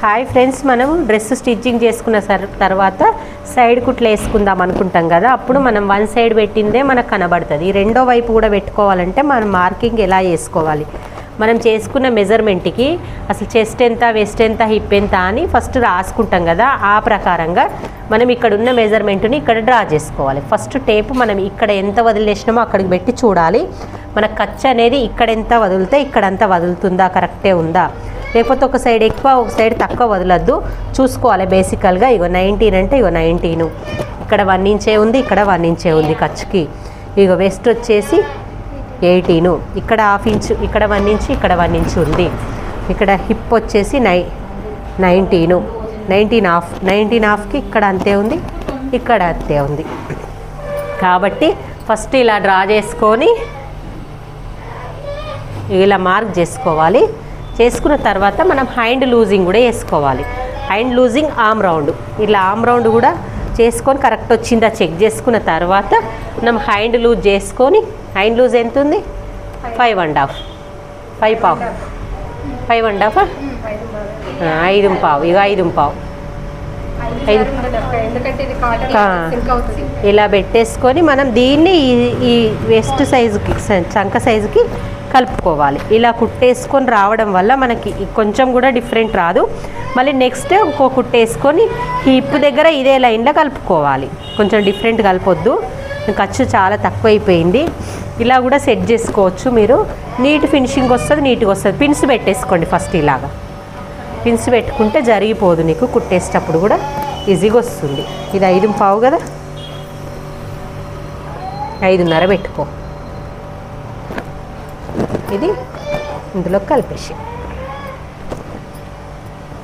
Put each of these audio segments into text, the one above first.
Hi friends, మనం dress stitching చేసుకున్న తర్వాత సైడ్ కుట్లు వేసుకుందాం అనుకుంటాం కదా. అప్పుడు మనం వన్ సైడ్ పెట్టిందే మనకు కనబడుతుంది. రెండో వైపు కూడా పెట్టుకోవాలంటే మనం మార్కింగ్ ఎలా చేసుకోవాలి, మనం చేసుకున్న మెజర్మెంట్కి అసలు చెస్ట్ ఎంత, వెస్ట్ ఎంత, హిప్ ఎంత అని ఫస్ట్ రాసుకుంటాం కదా. ఆ ప్రకారంగా మనం ఇక్కడ ఉన్న మెజర్మెంట్ని ఇక్కడ డ్రా చేసుకోవాలి. ఫస్ట్ టేప్ మనం ఇక్కడ ఎంత వదిలేసినామో అక్కడికి పెట్టి చూడాలి. మన ఖర్చు అనేది ఇక్కడ ఎంత వదిలితే ఇక్కడంతా వదులుతుందా, కరెక్టే ఉందా, లేకపోతే ఒక సైడ్ ఎక్కువ ఒక సైడ్ తక్కువ వదలద్దు చూసుకోవాలి. బేసికల్గా ఇగో 19 అంటే ఇగో 19, ఇక్కడ 1 ఇంచే ఉంది, ఇక్కడ 1 ఇంచే ఉంది ఖర్చుకి. ఇగో వెస్ట్ వచ్చేసి 18, ఇక్కడ హాఫ్ ఇంచు, ఇక్కడ 1 ఇంచు, ఇక్కడ 1 ఇంచు ఉంది. ఇక్కడ హిప్ వచ్చేసి 19 హాఫ్కి ఇక్కడ అంతే ఉంది, ఇక్కడ అంతే ఉంది. కాబట్టి ఫస్ట్ ఇలా డ్రా చేసుకొని ఇలా మార్క్ చేసుకోవాలి. చేసుకున్న తర్వాత మనం హ్యాండ్ లూజింగ్ కూడా వేసుకోవాలి. హ్యాండ్ లూజింగ్ ఆమ్ రౌండ్, ఇలా ఆమ్ రౌండ్ కూడా చేసుకొని కరెక్ట్ వచ్చిందా చెక్ చేసుకున్న తర్వాత మనం హ్యాండ్ లూజ్ చేసుకొని, హ్యాండ్ లూజ్ ఎంత ఉంది 5.5, 5.5, 5.5, 5.5, ఇక 5.5 ఇలా పెట్టేసుకొని మనం దీన్ని ఈ వెస్ట్ సైజుకి, చంక సైజుకి కలుపుకోవాలి. ఇలా కుట్టేసుకొని రావడం వల్ల మనకి కొంచెం కూడా డిఫరెంట్ రాదు. మళ్ళీ నెక్స్ట్ ఇంకో కుట్టేసుకొని హిప్ దగ్గర ఇదే లైన్లో కలుపుకోవాలి. కొంచెం డిఫరెంట్ కలపొద్దు, ఖర్చు చాలా తక్కువ అయిపోయింది. ఇలా కూడా సెట్ చేసుకోవచ్చు మీరు. నీట్ ఫినిషింగ్ వస్తుంది, నీట్గా వస్తుంది. పిన్స్ పెట్టేసుకోండి ఫస్ట్. ఇలాగా పిన్స్ పెట్టుకుంటే జరిగిపోదు, నీకు కుట్టేసేటప్పుడు కూడా ఈజీగా వస్తుంది. ఇది 5.5 కదా, 5.5 పెట్టుకో. ఇది ఇందులో కలిపేసి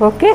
ఓకే.